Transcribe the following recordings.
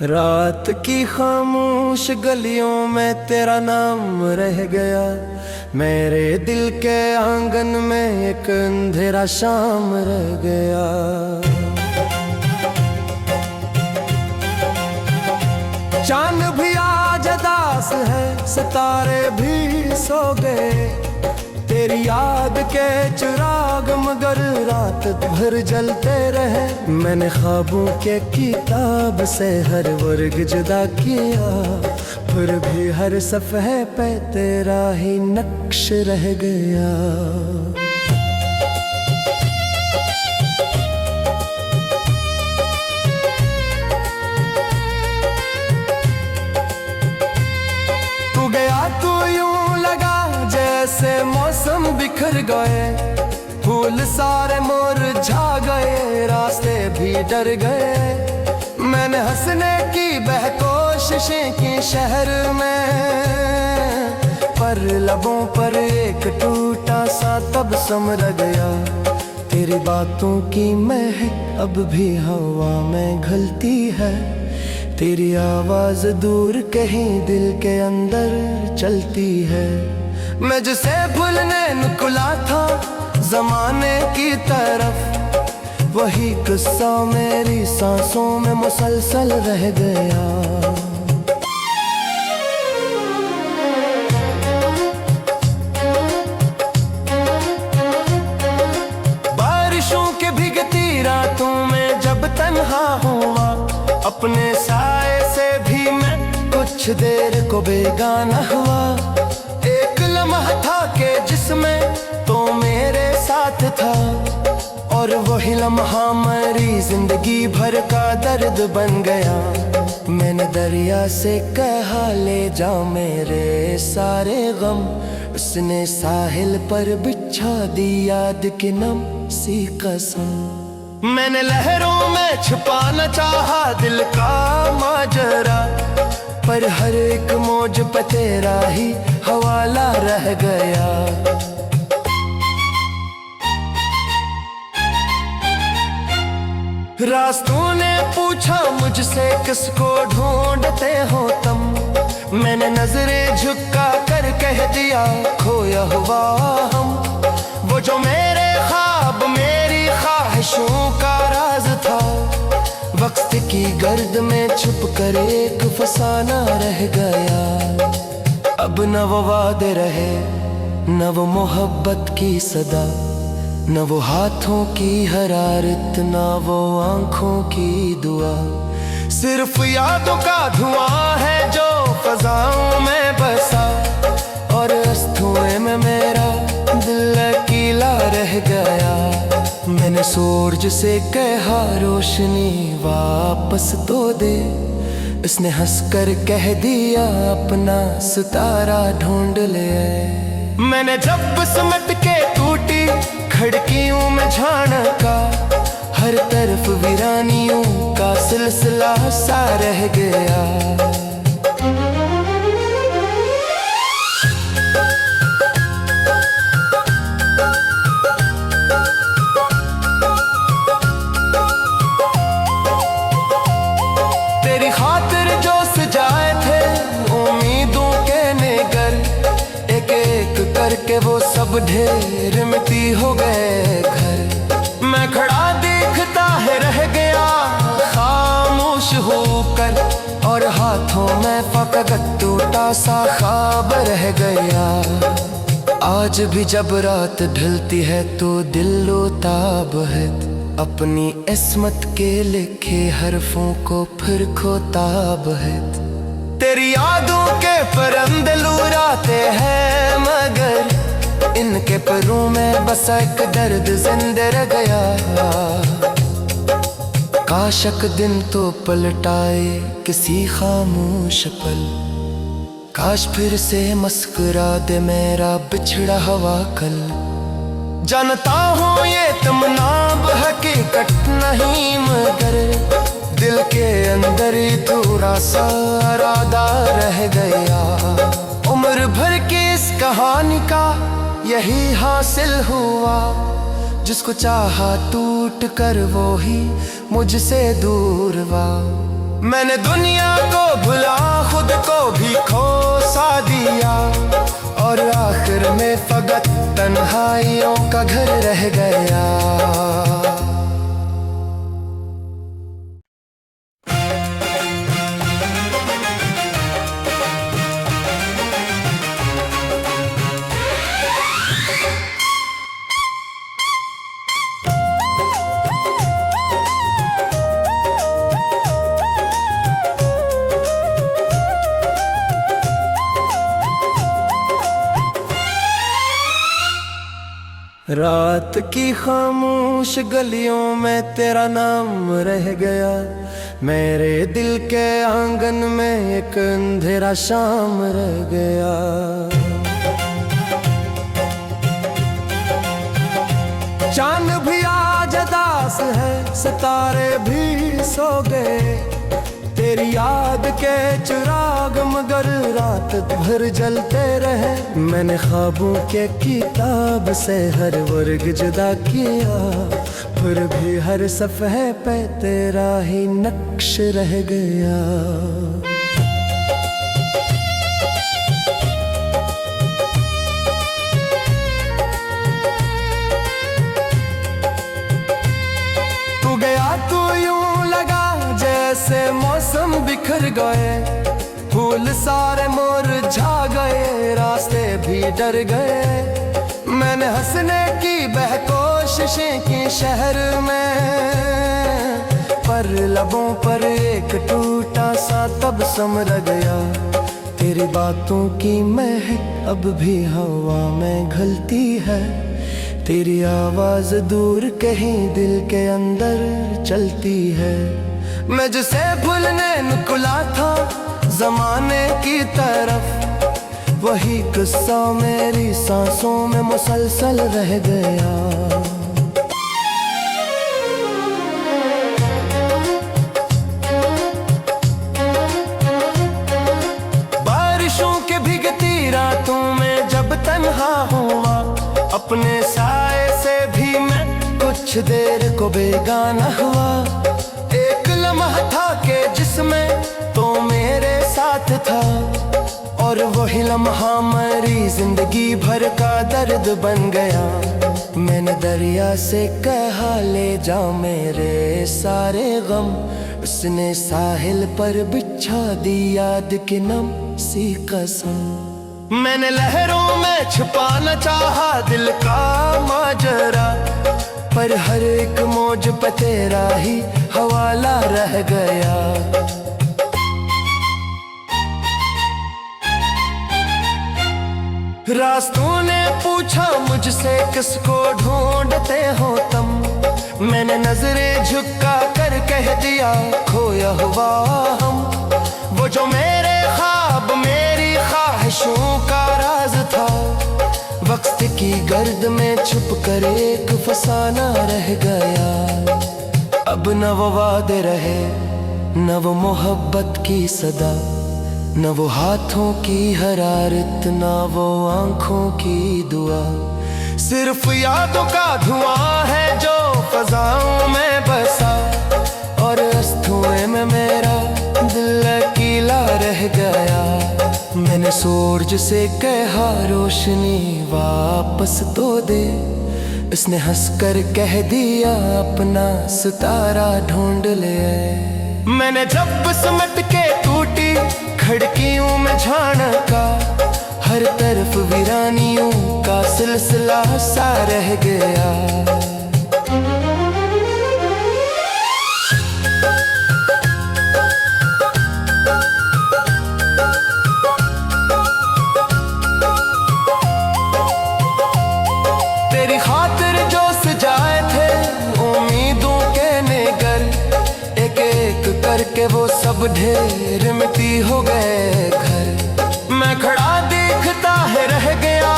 रात की खामोश गलियों में तेरा नाम रह गया। मेरे दिल के आंगन में एक अंधेरा शाम रह गया। चांद भी आज उदास है, सितारे भी सो गए। तेरी याद के चिराग मगर रात भर जलते रहे। मैंने ख्वाबों के किताब से हर वर्ग जुदा किया, फिर भी हर सफ़हे पे तेरा ही नक्श रह गया। तू गया तो यूं लगा जैसे मौसम बिखर गए। फूल सारे मुरझा गए, रास्ते भी डर गए। मैंने हंसने की बहकोशिशें की शहर में, पर लबों पर एक टूटा सा तबस्सुम रह गया। तेरी बातों की महक अब भी हवा में घुलती है। तेरी आवाज दूर कहीं दिल के अंदर चलती है। मैं जिसे भूलने निकला था जमाने की तरफ, वही किस्सा मेरी सांसों में मुसलसल रह गया। बारिशों के भीगती रातों में जब तन्हा हुआ, अपने साए से भी मैं कुछ देर को बेगाना हुआ। एक लम्हा था कि जिसमें तो मेरे साथ था, और वही लम्हा मेरी जिंदगी भर का दर्द बन गया। मैंने दरिया से कहा ले जा मेरे सारे गम, उसने साहिल पर बिछा दी याद की नम सी कसम। मैंने लहरों में छुपाना चाहा दिल का माजरा, पर हर एक मौज पे तेरा ही हवाला रह गया। रास्तों ने पूछा मुझसे किसको ढूंढते हो तुम, मैंने नजरें झुका कर कह दिया खोया हुआ हम। वो जो मेरे ख्वाब मेरी ख्वाहिशों का राज था, वक्त की गर्द में छुप कर एक फसाना रह गया। अब न वो वादे रहे, न वो मोहब्बत की सदा, न वो हाथों की हरारत, न वो आंखों की दुआ। सिर्फ यादों का धुआं है जो फजाओं में बसा, और अस्थुए में मेरा दिल अकेला रह गया। मैंने सूरज से कहा रोशनी वापस तो दे, उसने हंसकर कह दिया अपना सितारा ढूंढ ले। मैंने जब सिमट के टूटी खिड़कियों में झांका, हर तरफ वीरानियों का सिलसिला सा रह गया। तेरी खातिर जो सजाए थे उम्मीदों के नेगर, एक एक करके वो सब ढेर मिट्टी हो गए घर। मैं खड़ा देखता है रह गया खामोश होकर, और हाथों में फकत टूटा सा ख्वाब रह गया। आज भी जब रात ढलती है तो दिल लोताब है, अपनी इस्मत के लिखे हरफों को फिर खोताब है। तेरी यादों के परिंदे लुराते हैं मगर इनके परों में बस एक दर्द जिंदा रह गया। काशक दिन तो पलटाए किसी खामोश पल, काश फिर से मुस्कुरा दे मेरा बिछड़ा हुआ कल। जानता हूँ ये तमन्ना हकीकत नहीं, मगर दिल के अंदर ही थोड़ा सा इरादा रह गया। उम्र भर की इस कहानी का यही हासिल हुआ, जिसको चाहा टूट कर वो ही मुझसे दूर हुआ। मैंने दुनिया को भुला खुद को भी खो सा दिया, और आखिर में फकत तन्हाइयों का घर रह गया। रात की खामोश गलियों में तेरा नाम रह गया, मेरे दिल के आंगन में एक अंधेरा शाम रह गया। चांद भी आज उदास है, सितारे भी सो गए, तेरी याद के चिराग मगर रात भर जलते रहे। मैंने ख्वाबों के किताब से हर वर्ग जुदा किया, फिर भी हर सफ़हे पे तेरा ही नक्श रह गया। तू गया तो यूं लगा जैसे मौसम बिखर गए, फूल सारे मुरझा गए, रास्ते भी डर गए। मैंने हंसने की बहकोशिशें की शहर में, पर लबों पर एक टूटा सा तबस्सुम रह गया। तेरी बातों की महक अब भी हवा में घुलती है, तेरी आवाज दूर कहीं दिल के अंदर चलती है। मैं जिसे भूलने निकला था जमाने की तरफ, वही किस्सा मेरी सांसों में मुसलसल रह गया। बारिशों के भीगती रातों में जब तन्हा हुआ, अपने साए से भी मैं कुछ देर को बेगाना हुआ। एक लम्हा था कि जिसमें तो मेरे साथ था, और वही लम्हा मेरी जिंदगी भर का दर्द बन गया। मैंने दरिया से कहा ले जा मेरे सारे गम, उसने साहिल पर बिछा दी याद की नम सी कसम। मैंने लहरों में छुपाना चाहा दिल का माजरा, पर हर एक मौज पे तेरा ही हवाला रह गया। रास्तों ने पूछा मुझसे किसको ढूंढते हो तुम, मैंने नजरें झुका कर कह दिया खोया हुआ हम। वो जो मेरे ख्वाब मेरी ख्वाहिशों का राज था, वक्त की गर्द में छुप कर एक फसाना रह गया। अब न वो वादे रहे न वो मोहब्बत की सदा, न वो हाथों की हरारत न वो आंखों की दुआ। सिर्फ यादों का धुआं है जो फजाओं में बसा, और अस्थुएं में मेरा दिल अकेला रह गया। मैंने सूरज से कहा रोशनी वापस तो दे, उसने हंसकर कह दिया अपना सितारा ढूंढ ले। मैंने जब सिमट के टूटी खिड़कियों में झांका, हर तरफ वीरानियों का सिलसिला सा रह गया। तेरी खातिर जो सजाए थे उम्मीदों के नेगर, एक एक करके वो सब ढेर मिट्टी हो गए घर। मैं खड़ा देखता है रह गया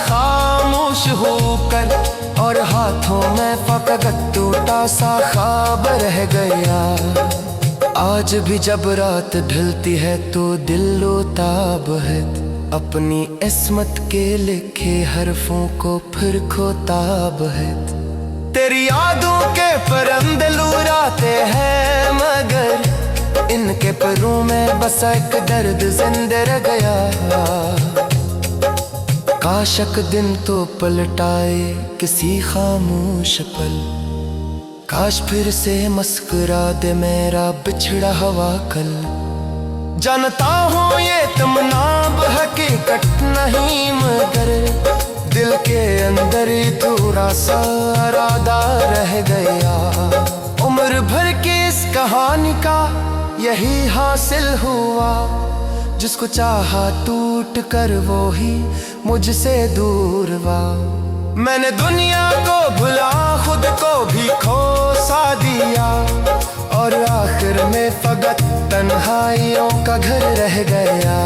खामोश होकर, और हाथों में फकत टूटा सा ख्वाब रह गया। आज भी जब रात ढलती है तो दिल लोताब है, अपनी इस्मत के लिखे हरफों को फिर खोताब है। तेरी यादों के परिंदे लुराते हैं मगर इनके परों में बसा एक दर्द जिंदे रह गया। काशक दिन तो पलटाए किसी खामोश पल, काश फिर से मुस्कुरा दे मेरा बिछड़ा हुआ कल। जानता हूँ ये तमन्ना हकीकत नहीं, मगर दिल के अंदर ही थोड़ा सा इरादा रह गया। उम्र भर की इस कहानी का यही हासिल हुआ, जिसको चाहा टूट कर वो ही मुझसे दूर हुआ। मैंने दुनिया को भुला खुद को भी खो सा दिया, और आखिर में फकत तन्हाइयों का घर रह गया।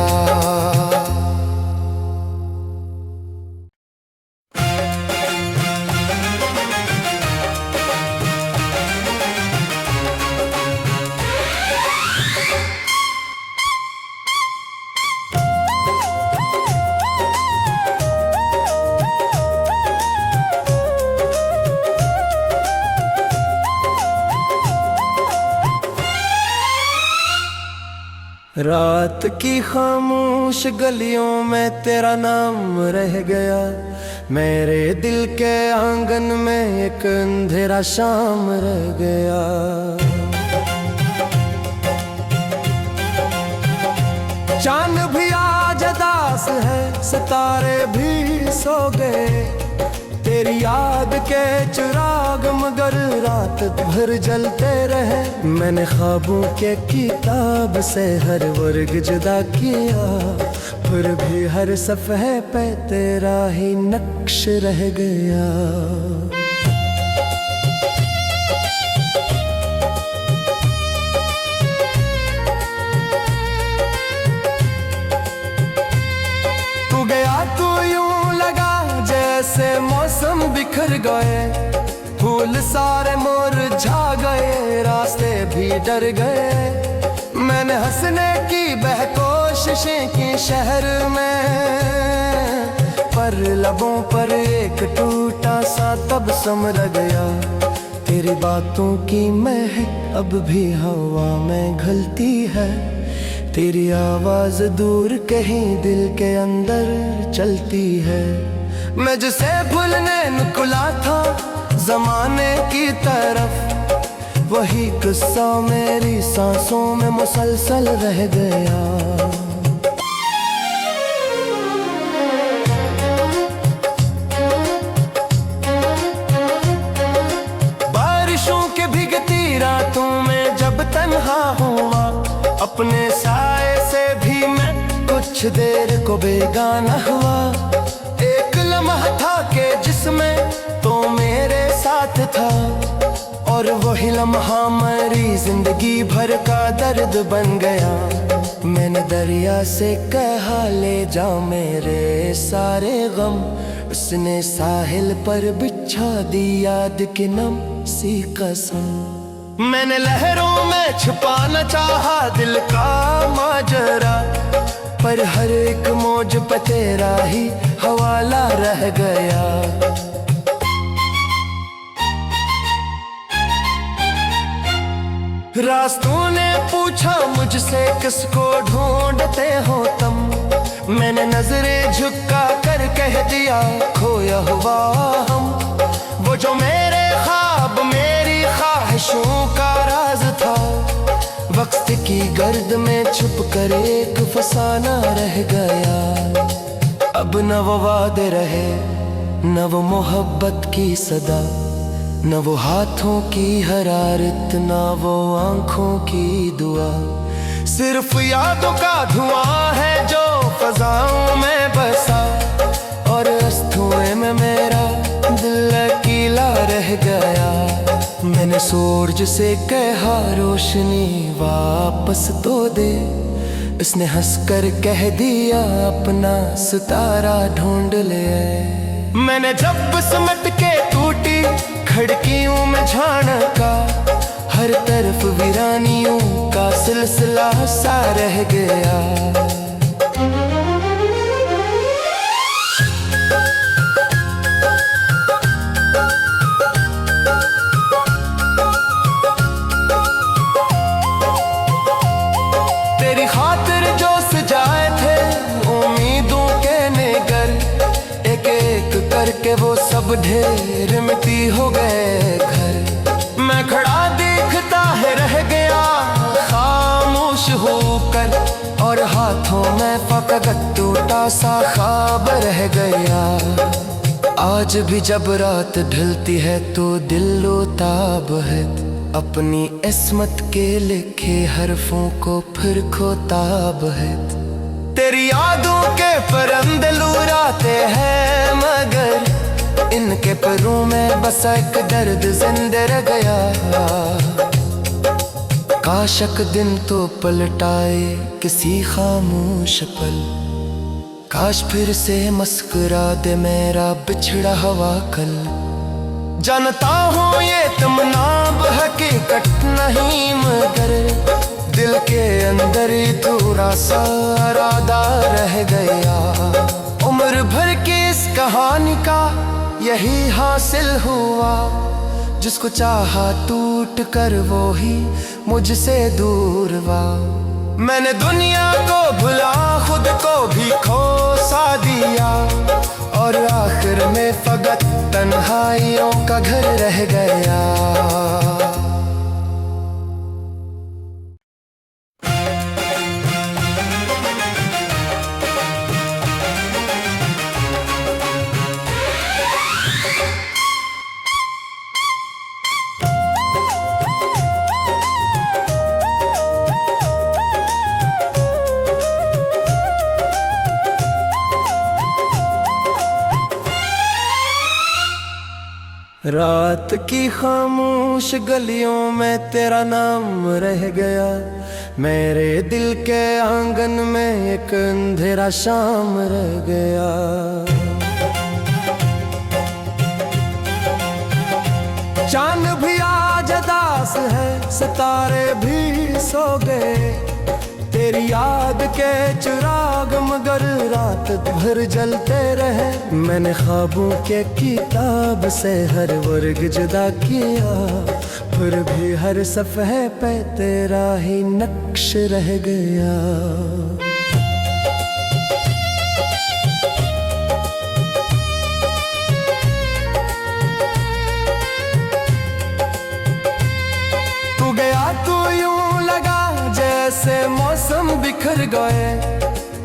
रात की खामोश गलियों में तेरा नाम रह गया, मेरे दिल के आंगन में एक अंधेरा शाम रह गया। चांद भी आज उदास है, सितारे भी सो गए, तेरी याद के चिराग मगर रात भर जलते रहे। मैंने ख्वाबों के किताब से हर वर्ग जुदा किया, फिर भी हर सफ़े पे तेरा ही नक्श रह गया। तू गया तू यूं लगा जैसे मौसम बिखर गए, फूल सारे मुरझा गए, रास्ते भी डर गए। मैंने हंसने की बहकोशिशें की शहर में, पर लबों पर एक टूटा सा तबस्सुम रह गया। तेरी बातों की महक अब भी हवा में घुलती है, तेरी आवाज दूर कहीं दिल के अंदर चलती है। मैं जिसे भूलने निकला था जमाने की तरफ, वही किस्सा मेरी सांसों में मुसलसल रह गया। बारिशों के भीगती रातों में जब तन्हा हुआ, अपने साए से भी मैं कुछ देर को बेगाना हुआ। एक लम्हा था कि जिसमें तो मेरे साथ था, और वही लम्हा मेरी जिंदगी भर का दर्द बन गया। मैंने दरिया से कहा ले जा मेरे सारे गम, उसने साहिल पर बिछा दी याद की नम सी कसम। मैंने लहरों में छुपाना चाहा दिल का माजरा, पर हर एक मौज पे तेरा ही हवाला रह गया। रास्तों ने पूछा मुझसे किसको ढूंढते हो तुम, मैंने नजरें झुका कर कह दिया खोया हुआ हम। वो जो मेरे ख्वाब मेरी ख्वाहिशों का राज था, वक्त की गर्द में छुप कर एक फसाना रह गया। अब न वो वादे रहे न वो मोहब्बत की सदा, न वो हाथों की हरारत न वो आंखों की दुआ। सिर्फ यादों का धुआं है जो फजाओं में बसा, और अस्थुए में मेरा दिल अकेला रह गया। मैंने सूरज से कहा रोशनी वापस तो दे, उसने हंसकर कह दिया अपना सितारा ढूंढ ले। मैंने जब सिमट के टूटी खिड़कियों में झांका, हर तरफ वीरानियों का सिलसिला सा रह गया। वो सब ढेर मिट्टी हो गए घर। मैं खड़ा देखता है रह गया खामोश होकर, और हाथों में फकत टूटा सा ख्वाब रह गया। आज भी जब रात ढलती है तो दिल रोताब है, अपनी इस्मत के लिखे हरफों को फिर खोताब है। तेरी यादों के परिंदे लुराते हैं मगर इनके परों में बस एक दर्द जिंदा रह गया। काशक दिन तो पलटाए किसी खामोश पल, काश फिर से मुस्कुरा दे मेरा बिछड़ा हुआ कल। जानता हूँ ये तमन्ना हकीकत नहीं, मगर दिल के अंदर ही थोड़ा सा इरादा रह गया। उम्र भर की इस कहानी का यही हासिल हुआ, जिसको चाहा टूट कर वो ही मुझसे दूर हुआ। मैंने दुनिया को भुला खुद को भी खो सा दिया, और आखिर में फकत तन्हाइयों का घर रह गया। रात की खामोश गलियों में तेरा नाम रह गया, मेरे दिल के आंगन में एक अंधेरा शाम रह गया। चांद भी आज उदास है, सितारे भी सो गए, तेरी याद के चिराग मगर रात भर जलते रहे। मैंने ख्वाबों के किताब से हर वर्ग जुदा किया, फिर भी हर सफ़हे पे तेरा ही नक्श रह गया। तू गया तो यूं लगा जैसे मौसम बिखर गए,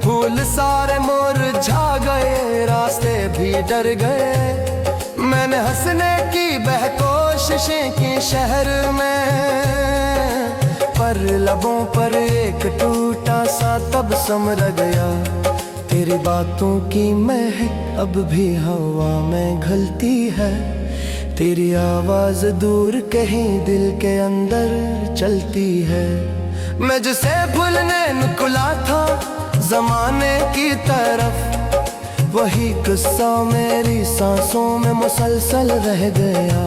फूल सारे मुरझा गए, रास्ते भी डर गए। मैंने हंसने की बहकोशिशें की शहर में, पर लबों पर एक टूटा सा तबस्सुम रह गया। तेरी बातों की महक अब भी हवा में घुलती है, तेरी आवाज दूर कहीं दिल के अंदर चलती है। मैं जिसे भूलने निकला था जमाने की तरफ, वही किस्सा मेरी सांसों में मुसलसल रह गया।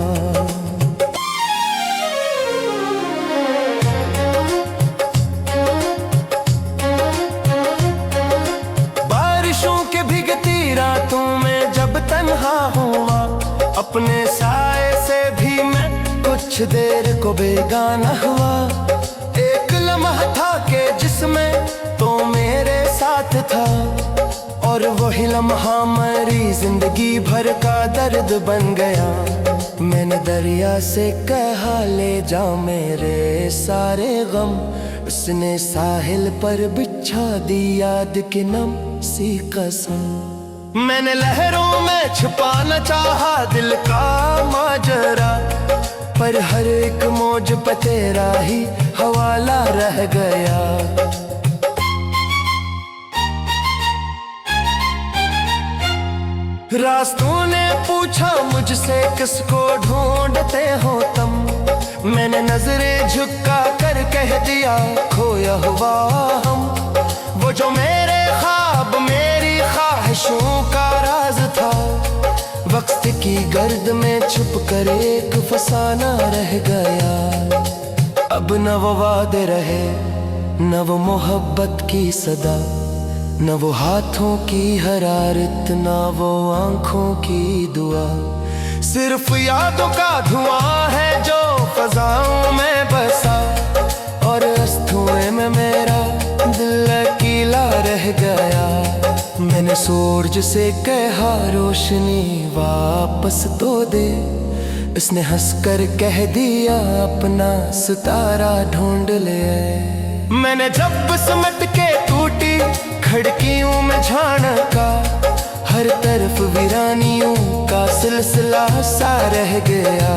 बारिशों के भीगती रातों में जब तन्हा हुआ, अपने साए से भी मैं कुछ देर को बेगाना हुआ। एक लम्हा था कि जिसमें तो मेरे साथ था, और वही लम्हा मेरी जिंदगी भर का दर्द बन गया। मैंने दरिया से कहा ले जा मेरे सारे गम, उसने साहिल पर बिछा दी याद की नम सी कसम। मैंने लहरों में छुपाना चाहा दिल का माजरा, पर हर एक मौज पे तेरा ही हवाला रह गया। रास्तों ने पूछा मुझसे किसको ढूंढते हो तुम, मैंने नजरें झुका कर कह दिया खोया हुआ हम। वो जो मेरे ख्वाब मेरी ख्वाहिशों का राज था, वक्त की गर्द में छुप कर एक फसाना रह गया। अब न वो वादे रहे न वो मोहब्बत की सदा, न वो हाथों की हरारत न वो आंखों की दुआ। सिर्फ यादों का धुआं है जो फजाओं में बसा, और इस धुएं में मेरा दिल अकेला रह गया। मैंने मैंने सूरज से कहा रोशनी वापस तो दे, इसने हंसकर कह दिया अपना सितारा ढूंढ ले। मैंने जब सिमट के टूटी खिड़कियों में झांका, हर तरफ वीरानियों का सिलसिला सा रह गया।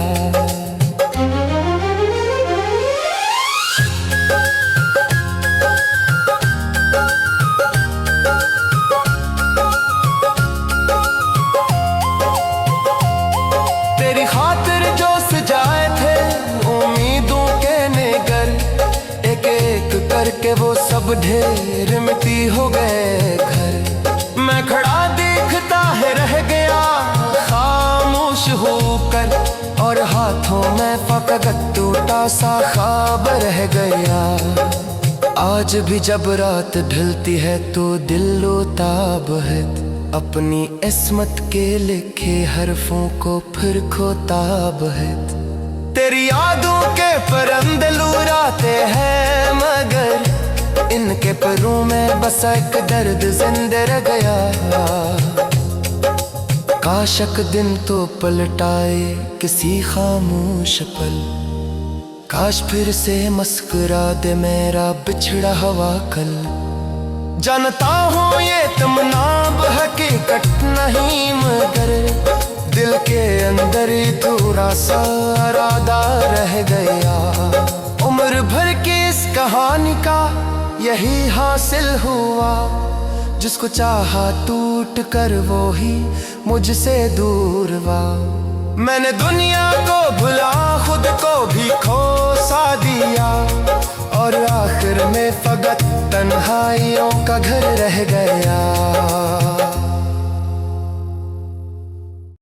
तेरी खातिर जो सजाए थे उम्मीदों के नेगर, एक एक करके वो सब ढेर मिट्टी हो गए घर। मैं खड़ा देखता है रह गया खामोश होकर, और हाथों में फकत टूटा सा ख्वाब रह गया। आज भी जब रात ढलती है तो दिल ताब है, अपनी इस्मत के लिखे हरफों को फिर खोताब है। तेरी यादों के परिंदे लुराते हैं मगर इनके परों में बस एक दर्द जिंदा रह गया। काशक दिन तो पलटाए किसी खामोश पल, काश फिर से मुस्कुरा दे मेरा बिछड़ा हुआ कल। जानता हूँ ये तमन्ना हकीकत नहीं, मगर दिल के अंदर ही थोड़ा सा इरादा रह गया। उम्र भर की इस कहानी का यही हासिल हुआ, जिसको चाहा टूट कर वो ही मुझसे दूर हुआ। मैंने दुनिया को भुला खुद को भी खो सा दिया, और आखिर में फकत तन्हाइयों का घर रह गया।